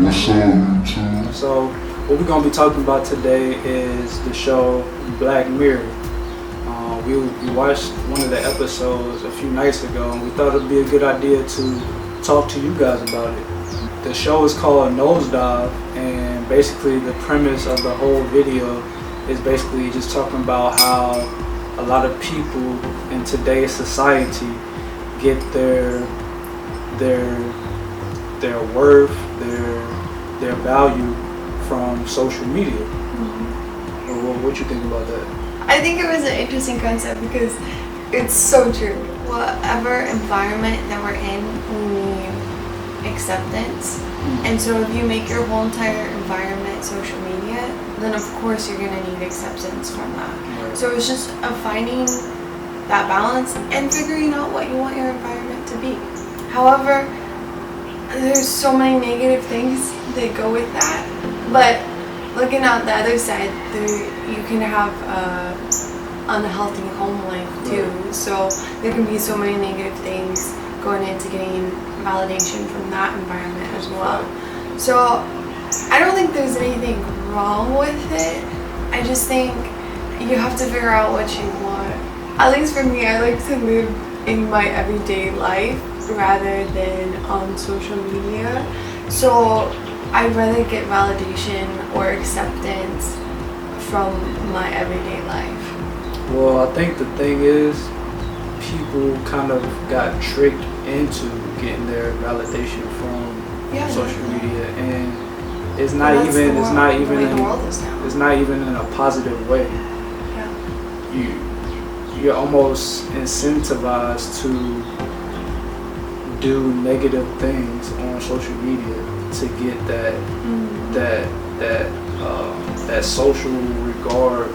What's up, YouTube? So, what we're going to be talking about today is the show Black Mirror. We watched one of the episodes a few nights ago, and we thought it would be a good idea to talk to you guys about it. The show is called Nosedive, and basically the premise of the whole video is basically just talking about how a lot of people in today's society get their worth, their value from social media. Mm-hmm. What you think about that? I think it was an interesting concept because it's so true. Whatever environment that we're in, we need acceptance. Mm-hmm. And so if you make your whole entire environment social media, then of course you're going to need acceptance from that. Right. So it's just finding that balance and figuring out what you want your environment to be. However, there's so many negative things that go with that. But looking at the other side, you can have unhealthy home life too. Right. So there can be so many negative things going into getting validation from that environment as well. So I don't think there's anything wrong with it. I just think you have to figure out what you want. At least for me, I like to live in my everyday life rather than on social media. So I'd rather get validation or acceptance from my everyday life. Well, I think the thing is, people kind of got tricked into getting their validation from social media, and it's not even in a positive way. Yeah. You're almost incentivized to do negative things on social media to get that social regard,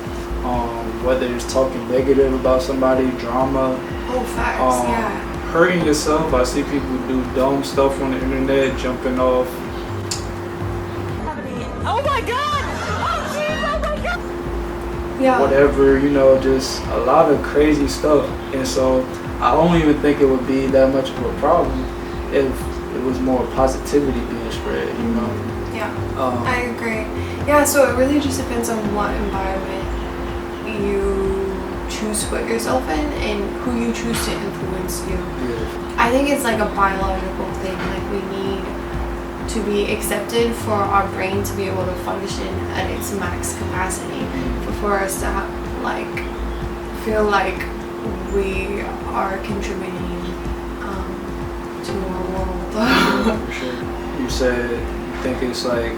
whether it's talking negative about somebody, drama, Facts, hurting yourself. I see people do dumb stuff on the internet, jumping off. Oh my god! Oh jeez, oh my god! Yeah. Whatever, just a lot of crazy stuff. And so I don't even think it would be that much of a problem if it was more positivity being spread, Yeah, I agree. Yeah, so it really just depends on what environment you choose to put yourself in and who you choose to influence you. Yeah. I think it's like a biological thing. Like we need to be accepted for our brain to be able to function at its max capacity, for us to feel like we are contributing to our world. For sure. You said you think it's like,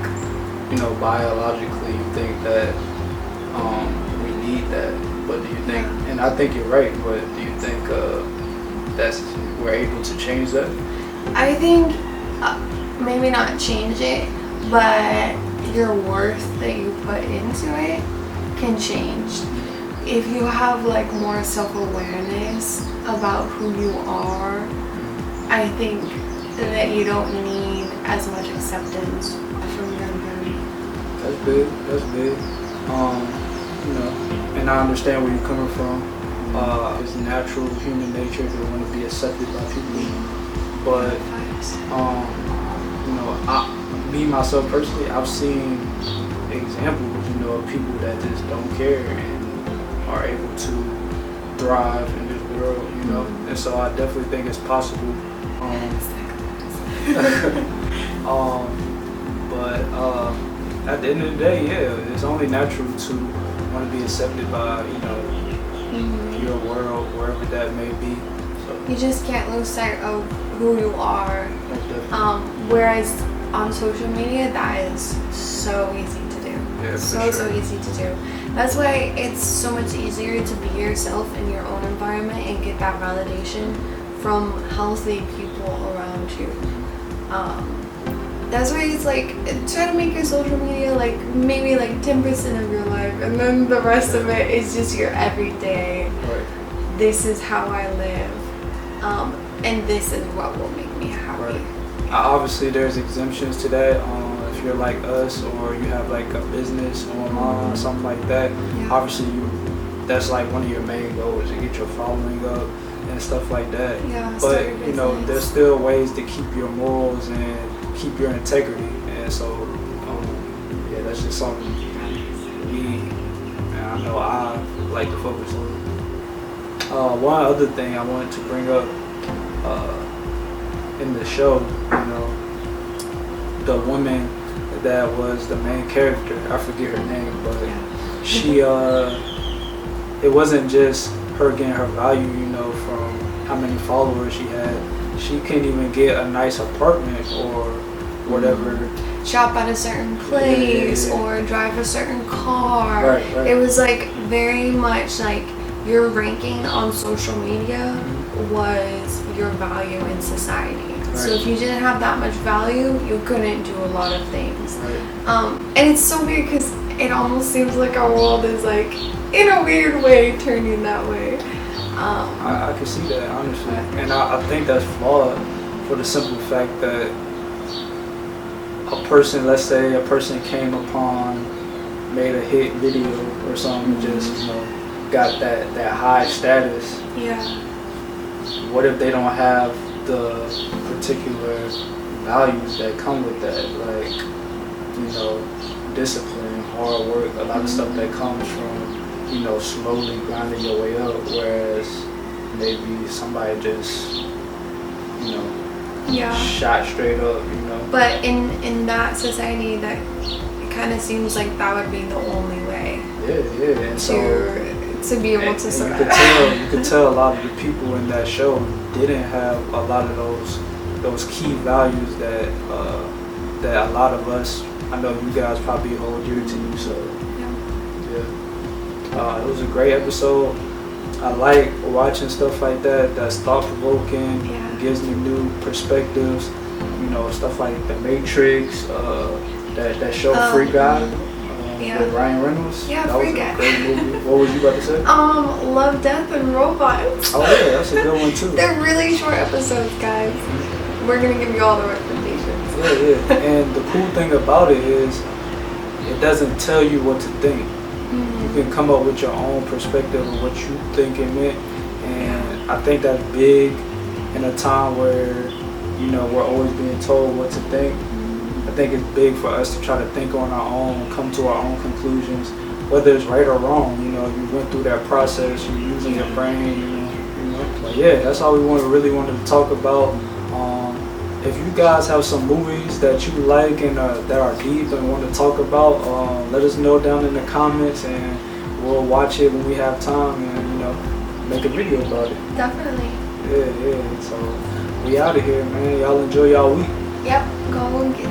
biologically you think that we need that, but do you think, and I think you're right, but do you think we're able to change that? I think maybe not change it, but your worth that you put into it can change. If you have more self-awareness about who you are, I think that you don't need as much acceptance from your environment. That's big. And I understand where you're coming from. It's natural human nature to want to be accepted by people. But, me, myself personally, I've seen examples, of people that just don't care and are able to thrive in this world, And so I definitely think it's possible. But at the end of the day, it's only natural to want to be accepted by, your world, wherever that may be. So You just can't lose sight of who you are. Whereas on social media, that is so easy to do. Yeah, So easy to do. That's why it's so much easier to be yourself in your own environment and get that validation from healthy people around you. That's why it's try to make your social media maybe 10% of your life, and then the rest of it is just your everyday. Right. This is how I live, and this is what will make me happy. Right. Obviously, there's exemptions to that. If you're like us, or you have a business online or something like that, obviously that's one of your main goals, to get your following up and stuff like that. Yeah, but there's still ways to keep your morals and keep your integrity. And And so, yeah, that's just something me, and I know I like to focus on. One other thing I wanted to bring up in the show, the woman that was the main character, I forget her name, but she, it wasn't just her getting her value, from how many followers she had. She couldn't even get a nice apartment or whatever. Shop at a certain place or drive a certain car. Right. It was like very much like your ranking on social media was your value in society. Right. So if you didn't have that much value, you couldn't do a lot of things. Right. And it's so weird because it almost seems like our world is like, in a weird way, turning that way. I can see that, honestly. And I think that's flawed for the simple fact that let's say a person came upon, made a hit video or something, just, got that high status. Yeah. What if they don't have the particular values that come with that? Like, discipline, hard work, a lot of stuff that comes from, slowly grinding your way up, whereas maybe somebody just, shot straight up, But in that society, that it kind of seems like that would be the only way. Yeah, and so to be able to survive. You could tell a lot of the people in that show didn't have a lot of those key values that a lot of us, I know you guys probably hold dear to you. So yeah, it was a great episode. I like watching stuff like that. That's thought-provoking. Gives me new perspectives. Stuff like The Matrix. That show Free Guy. With Ryan Reynolds. Yeah, that was a great movie. What was you about to say? Love, Death, and Robots. Oh yeah, that's a good one too. They're really short episodes, guys. We're gonna give you all the recommendations. Yeah. And the cool thing about it is, it doesn't tell you what to think. You can come up with your own perspective of what you think it meant, and I think that's big in a time where we're always being told what to think. I think it's big for us to try to think on our own, come to our own conclusions, whether it's right or wrong. You went through that process, you're using your brain, But yeah, that's all we really wanted to talk about. If you guys have some movies that you like and that are deep and want to talk about, let us know down in the comments, and we'll watch it when we have time and make a video about it. Definitely. Yeah. So we out of here, man. Y'all enjoy y'all week. Yep. Go and get